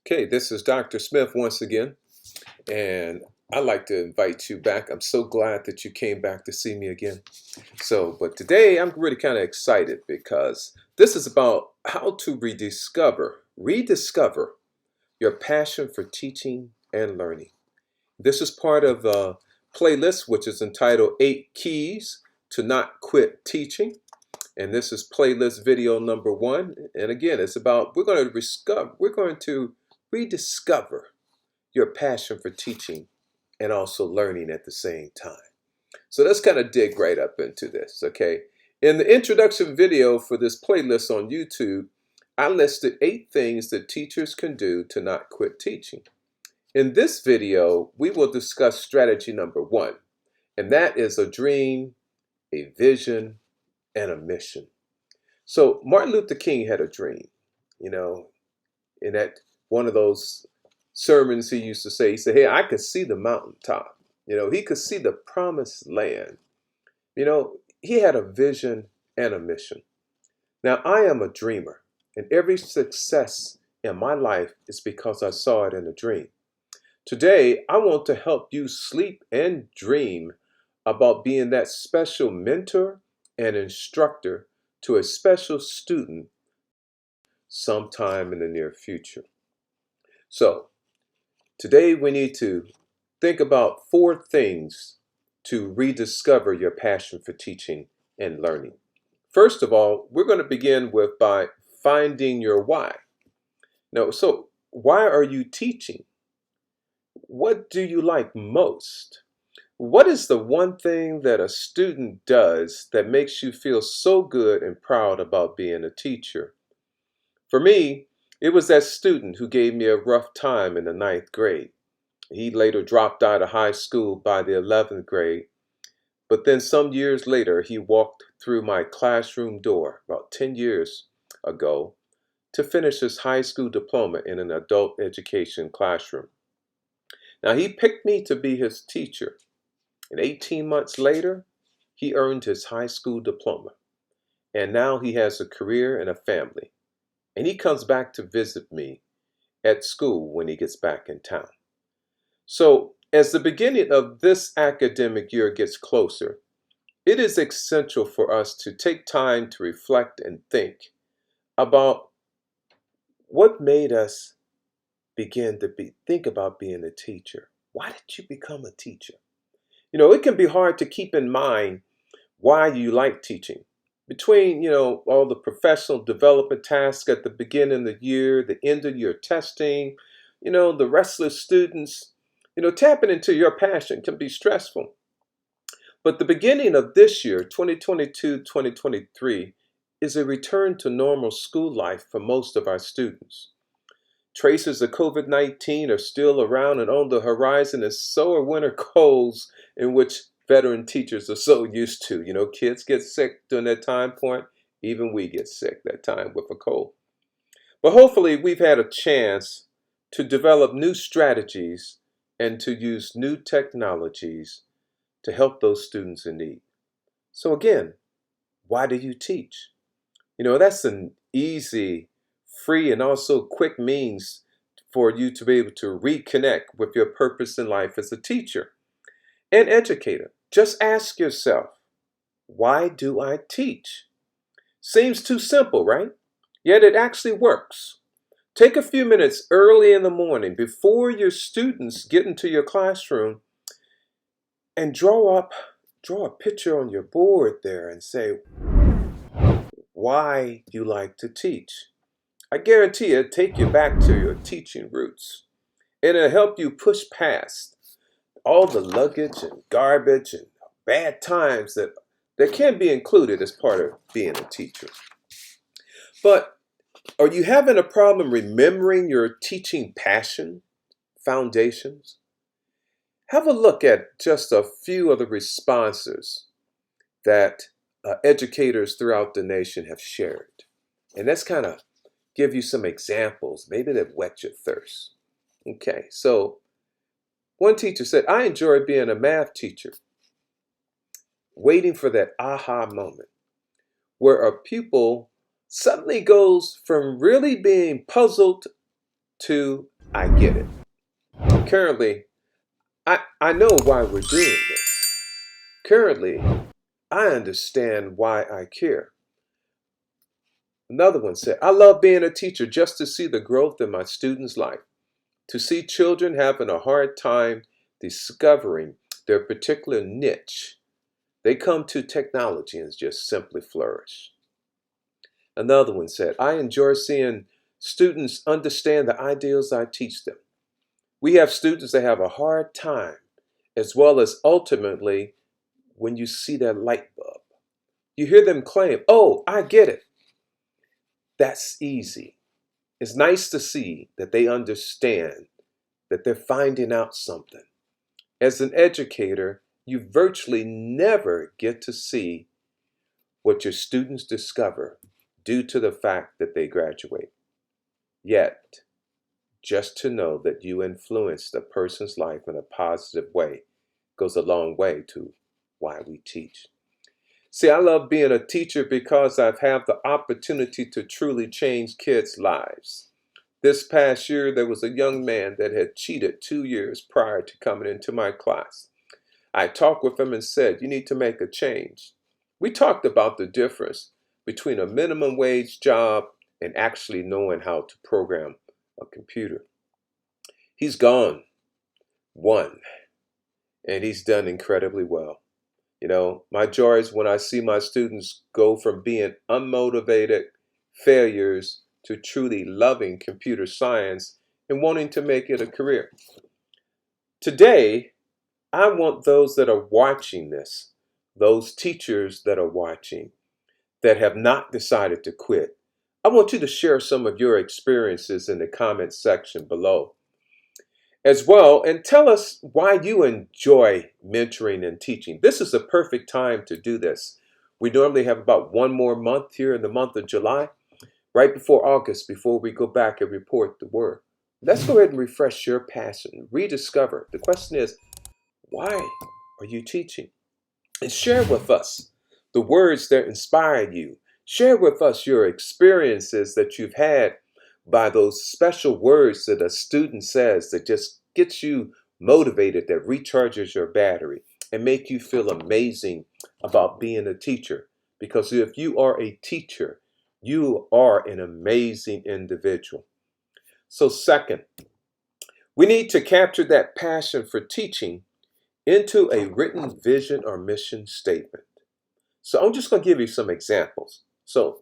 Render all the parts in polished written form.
Okay, this is Dr. Smith once again, and I'd like to invite you back. I'm so glad that you came back to see me again. But today I'm really kind of excited because this is about how to rediscover your passion for teaching and learning. This is part of a playlist which is entitled 8 Keys to Not Quit Teaching. And this is playlist video number 1. And again, it's about we're going to rediscover your passion for teaching and also learning at the same time. So let's kind of dig right up into this, okay? In the introduction video for this playlist on YouTube, I listed 8 things that teachers can do to not quit teaching. In this video, we will discuss strategy number 1, and that is a dream, a vision, and a mission. So Martin Luther King had a dream, in that one of those sermons he used to say, he said, hey, I could see the mountaintop. He could see the promised land. He had a vision and a mission. Now, I am a dreamer, and every success in my life is because I saw it in a dream. Today, I want to help you sleep and dream about being that special mentor and instructor to a special student sometime in the near future. So, today we need to think about 4 things to rediscover your passion for teaching and learning. First of all, we're going to begin by finding your why. So why are you teaching? What do you like most? What is the one thing that a student does that makes you feel so good and proud about being a teacher? For me, it was that student who gave me a rough time in the 9th grade. He later dropped out of high school by the 11th grade, but then some years later, he walked through my classroom door about 10 years ago to finish his high school diploma in an adult education classroom. Now, he picked me to be his teacher, and 18 months later, he earned his high school diploma, and now he has a career and a family, and he comes back to visit me at school when he gets back in town. So, as the beginning of this academic year gets closer, it is essential for us to take time to reflect and think about what made us begin to think about being a teacher. Why did you become a teacher? It can be hard to keep in mind why you like teaching. Between, all the professional development tasks at the beginning of the year, the end of year testing, the restless students, tapping into your passion can be stressful. But the beginning of this year, 2022-2023, is a return to normal school life for most of our students. Traces of COVID-19 are still around and on the horizon, and so are winter colds, in which veteran teachers are so used to. Kids get sick during that time point. Even we get sick that time with a cold. But hopefully we've had a chance to develop new strategies and to use new technologies to help those students in need. So again, why do you teach? That's an easy, free, and also quick means for you to be able to reconnect with your purpose in life as a teacher and educator. Just ask yourself, why do I teach? Seems too simple, right? Yet it actually works. Take a few minutes early in the morning before your students get into your classroom and draw a picture on your board there and say why you like to teach. I guarantee it'll take you back to your teaching roots, and it'll help you push past all the luggage and garbage and bad times that can be included as part of being a teacher. But are you having a problem remembering your teaching passion, foundations? Have a look at just a few of the responses that educators throughout the nation have shared. And that's kind of give you some examples, maybe that whet your thirst. Okay, so one teacher said, I enjoy being a math teacher, waiting for that aha moment where a pupil suddenly goes from really being puzzled 2, I get it. Currently, I know why we're doing this. Currently, I understand why I care. Another one said, I love being a teacher just to see the growth in my students' life, to see children having a hard time discovering their particular niche. They come to technology and just simply flourish. Another one said, I enjoy seeing students understand the ideals I teach them. We have students that have a hard time, as well as ultimately when you see that light bulb. You hear them claim, oh, I get it. That's easy. It's nice to see that they understand, that they're finding out something. As an educator, you virtually never get to see what your students discover due to the fact that they graduate. Yet, just to know that you influenced a person's life in a positive way goes a long way to why we teach. See, I love being a teacher because I've had the opportunity to truly change kids' lives. This past year, there was a young man that had cheated 2 years prior to coming into my class. I talked with him and said, you need to make a change. We talked about the difference between a minimum wage job and actually knowing how to program a computer. He's gone, one, and he's done incredibly well. You know, my joy is when I see my students go from being unmotivated failures to truly loving computer science and wanting to make it a career. Today, I want those that are watching this, those teachers that are watching, that have not decided to quit, I want you to share some of your experiences in the comment section below as well, and tell us why you enjoy mentoring and teaching. This is a perfect time to do this. We normally have about one more month here in the month of July, right before August, before we go back and report the word. Let's go ahead and refresh your passion, rediscover. The question is, why are you teaching? And share with us the words that inspire you. Share with us your experiences that you've had by those special words that a student says that just gets you motivated, that recharges your battery and make you feel amazing about being a teacher. Because if you are a teacher, you are an amazing individual. So second, we need to capture that passion for teaching into a written vision or mission statement. So I'm just going to give you some examples. So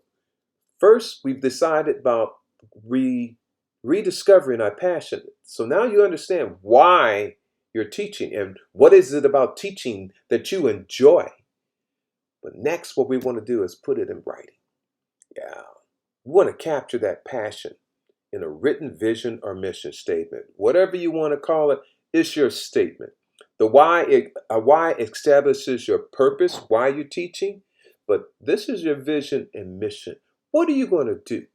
first, we've decided about rediscovering our passion. So now you understand why you're teaching and what is it about teaching that you enjoy. But next, what we want to do is put it in writing. Yeah, we want to capture that passion in a written vision or mission statement. Whatever you want to call it, it's your statement. The why establishes your purpose, why you're teaching, but this is your vision and mission. What are you going to do?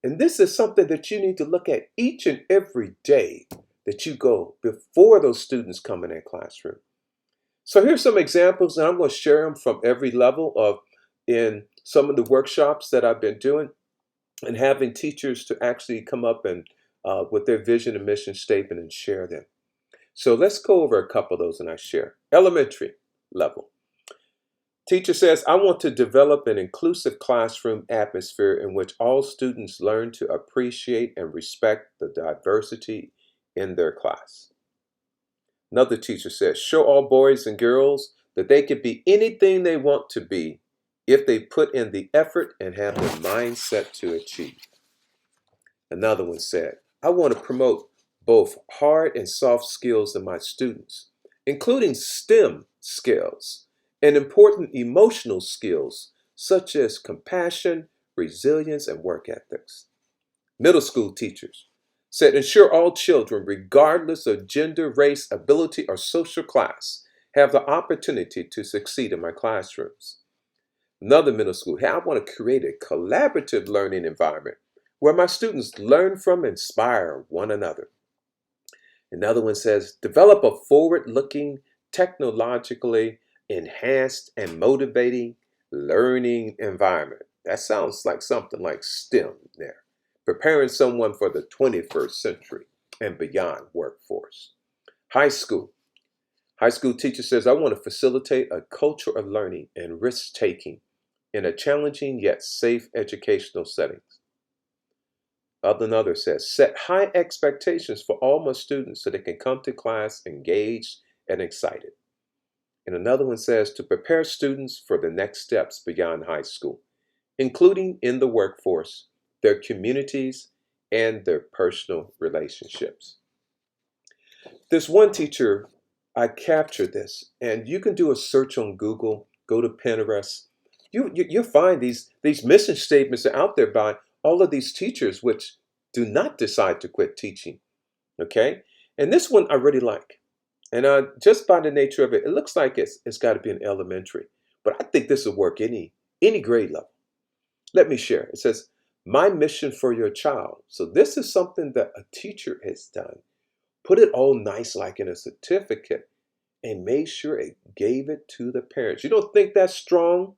And this is something that you need to look at each and every day that you go before those students come in that classroom. So here's some examples, and I'm going to share them from every level of in some of the workshops that I've been doing and having teachers to actually come up and with their vision and mission statement and share them. So let's go over a couple of those and I share. Elementary level. Teacher says, I want to develop an inclusive classroom atmosphere in which all students learn to appreciate and respect the diversity in their class. Another teacher says, show all boys and girls that they can be anything they want to be if they put in the effort and have the mindset to achieve. Another one said, I want to promote both hard and soft skills in my students, including STEM skills and important emotional skills such as compassion, resilience, and work ethics. Middle school teachers said, ensure all children, regardless of gender, race, ability, or social class, have the opportunity to succeed in my classrooms. Another middle school, hey, I want to create a collaborative learning environment where my students learn from and inspire one another. Another one says, develop a forward-looking, technologically enhanced and motivating learning environment. That sounds like something like STEM there. preparing someone for the 21st century and beyond workforce. High school. High school teacher says, I want to facilitate a culture of learning and risk-taking in a challenging yet safe educational setting. Another says, set high expectations for all my students so they can come to class engaged and excited. And another one says, to prepare students for the next steps beyond high school, including in the workforce, their communities, and their personal relationships. This one teacher, I captured this, and you can do a search on Google, go to Pinterest. You'll find these mission statements are out there by all of these teachers which do not decide to quit teaching, okay? And this one I really like. And just by the nature of it, it looks like it's got to be an elementary. But I think this will work any grade level. Let me share. It says, my mission for your child. So this is something that a teacher has done. Put it all nice like in a certificate and made sure it gave it to the parents. You don't think that's strong?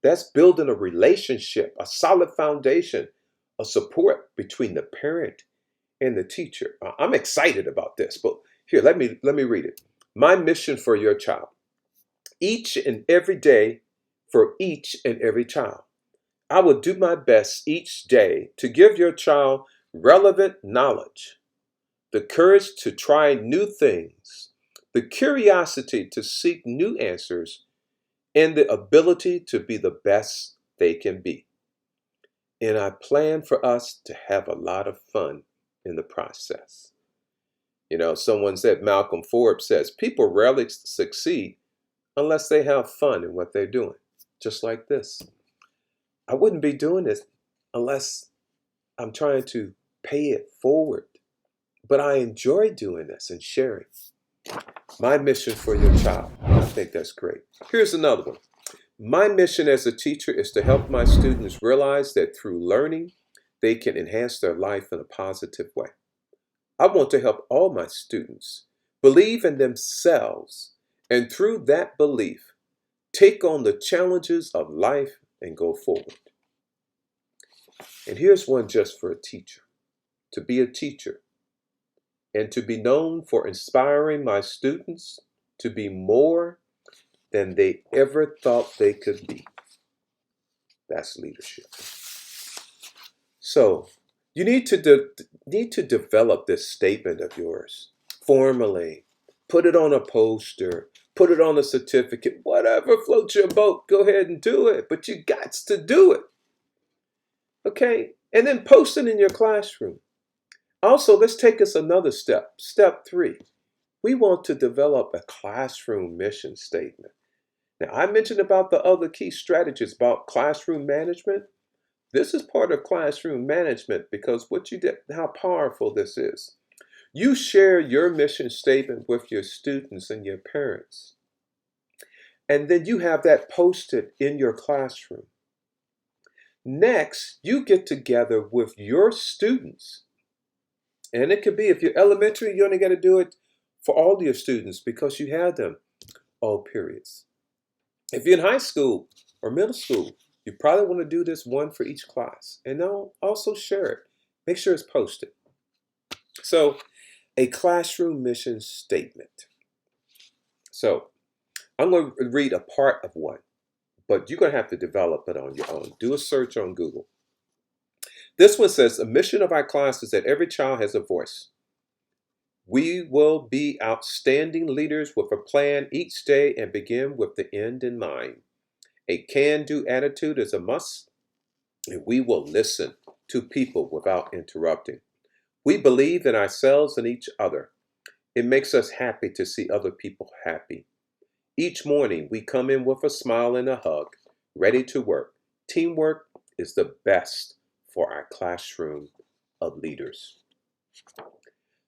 That's building a relationship, a solid foundation, a support between the parent and the teacher. I'm excited about this, but here, let me read it. My mission for your child. Each and every day for each and every child. I will do my best each day to give your child relevant knowledge, the courage to try new things, the curiosity to seek new answers, and the ability to be the best they can be. And I plan for us to have a lot of fun in the process. You know, someone said, Malcolm Forbes says, people rarely succeed unless they have fun in what they're doing. Just like this. I wouldn't be doing this unless I'm trying to pay it forward. But I enjoy doing this and sharing. My mission for your child. I think that's great. Here's another one. My mission as a teacher is to help my students realize that through learning, they can enhance their life in a positive way. I want to help all my students believe in themselves and through that belief, take on the challenges of life and go forward. And here's one just for a teacher. To be a teacher and to be known for inspiring my students to be more than they ever thought they could be. That's leadership. So you need to develop this statement of yours formally. Put it on a poster, put it on a certificate, whatever floats your boat, go ahead and do it. But you got to do it. Okay? And then post it in your classroom. Also, let's take us another step. Step 3. We want to develop a classroom mission statement. Now, I mentioned about the other key strategies about classroom management. This is part of classroom management because what you did, how powerful this is. You share your mission statement with your students and your parents. And then you have that posted in your classroom. Next, you get together with your students. And it could be, if you're elementary, you only got to do it for all your students because you have them all periods. If you're in high school or middle school, you probably want to do this one for each class. And now also share it. Make sure it's posted. So, a classroom mission statement. So, I'm going to read a part of one, but you're going to have to develop it on your own. Do a search on Google. This one says, the mission of our class is that every child has a voice. We will be outstanding leaders with a plan each day and begin with the end in mind. A can-do attitude is a must, and we will listen to people without interrupting. We believe in ourselves and each other. It makes us happy to see other people happy. Each morning, we come in with a smile and a hug, ready to work. Teamwork is the best for our classroom of leaders.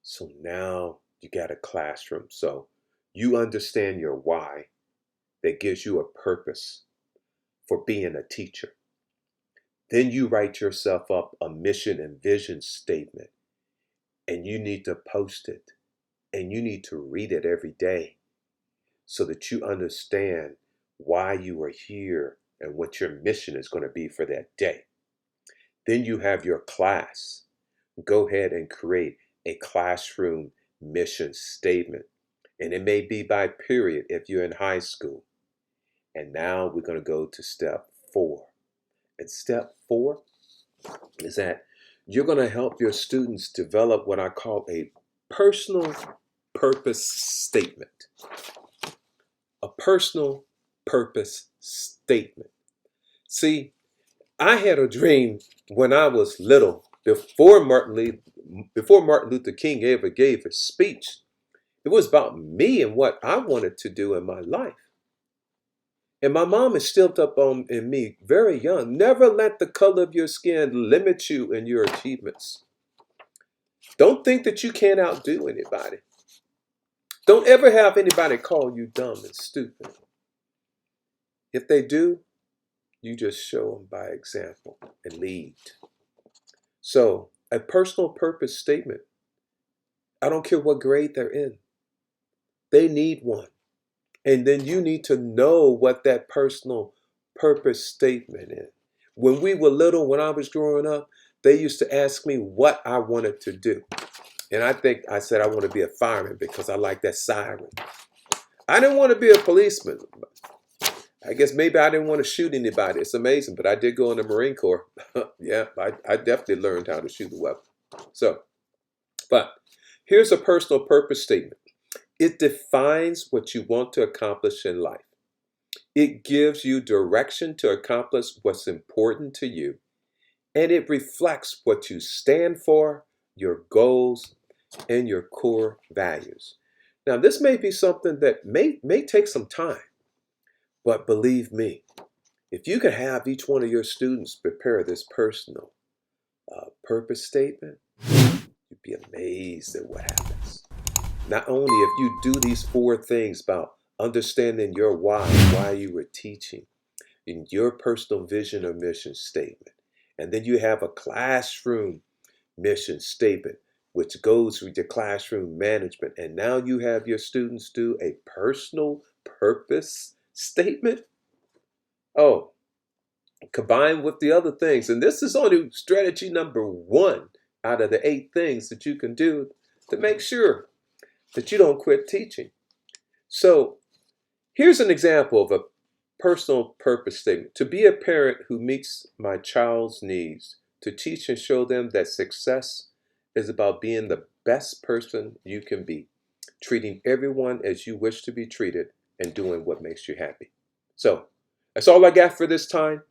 So now you got a classroom. So you understand your why that gives you a purpose for being a teacher. Then you write yourself up a mission and vision statement. And you need to post it. And you need to read it every day so that you understand why you are here and what your mission is going to be for that day. Then you have your class. Go ahead and create a classroom mission statement. And it may be by period if you're in high school. And now we're going to go to step 4. And step 4 is that you're going to help your students develop what I call a personal purpose statement. A personal purpose statement. See, I had a dream when I was little, before Martin Luther King ever gave his speech. It was about me and what I wanted to do in my life. And my mom instilled up in me very young, never let the color of your skin limit you in your achievements. Don't think that you can't outdo anybody. Don't ever have anybody call you dumb and stupid. If they do, you just show them by example and lead. So, a personal purpose statement, I don't care what grade they're in, they need one. And then you need to know what that personal purpose statement is. When we were little, when I was growing up, they used to ask me what I wanted to do. And I think I said I want to be a fireman because I like that siren. I didn't want to be a policeman. I guess maybe I didn't want to shoot anybody. It's amazing, but I did go in the Marine Corps. Yeah, I definitely learned how to shoot a weapon. But here's a personal purpose statement. It defines what you want to accomplish in life. It gives you direction to accomplish what's important to you. And it reflects what you stand for, your goals, and your core values. Now, this may be something that may take some time. But believe me, if you could have each one of your students prepare this personal purpose statement, you'd be amazed at what happens. Not only if you do these 4 things about understanding your why you were teaching, in your personal vision or mission statement, and then you have a classroom mission statement, which goes with your classroom management, and now you have your students do a personal purpose statement. Oh, combined with the other things. And this is only strategy number 1 out of the 8 things that you can do to make sure that you don't quit teaching. So here's an example of a personal purpose statement. To be a parent who meets my child's needs, to teach and show them that success is about being the best person you can be, treating everyone as you wish to be treated, and doing what makes you happy. So that's all I got for this time.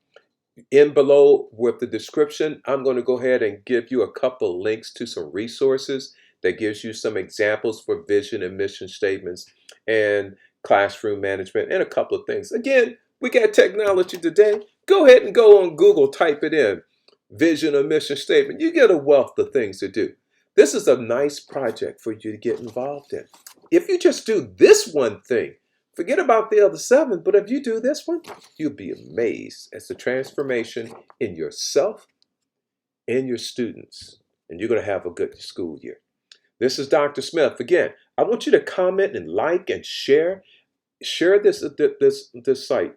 In below with the description, I'm going to go ahead and give you a couple links to some resources that gives you some examples for vision and mission statements and classroom management and a couple of things. Again, we got technology today. Go ahead and go on Google, type it in, vision or mission statement. You get a wealth of things to do. This is a nice project for you to get involved in. If you just do this one thing, forget about the other 7, but if you do this one, you'll be amazed at the transformation in yourself and your students. And you're going to have a good school year. This is Dr. Smith. Again, I want you to comment and like and share. Share this site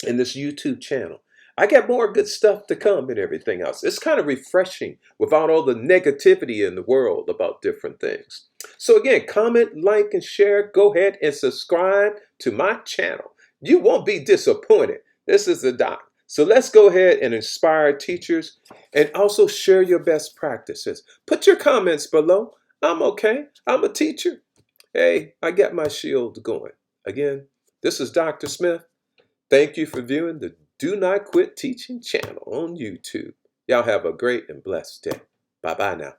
and this YouTube channel. I got more good stuff to come and everything else. It's kind of refreshing without all the negativity in the world about different things. So again, comment, like, and share. Go ahead and subscribe to my channel. You won't be disappointed. This is the doc. So let's go ahead and inspire teachers and also share your best practices. Put your comments below. I'm okay. I'm a teacher. Hey, I got my shield going. Again, this is Dr. Smith. Thank you for viewing the Do Not Quit Teaching channel on YouTube. Y'all have a great and blessed day. Bye-bye now.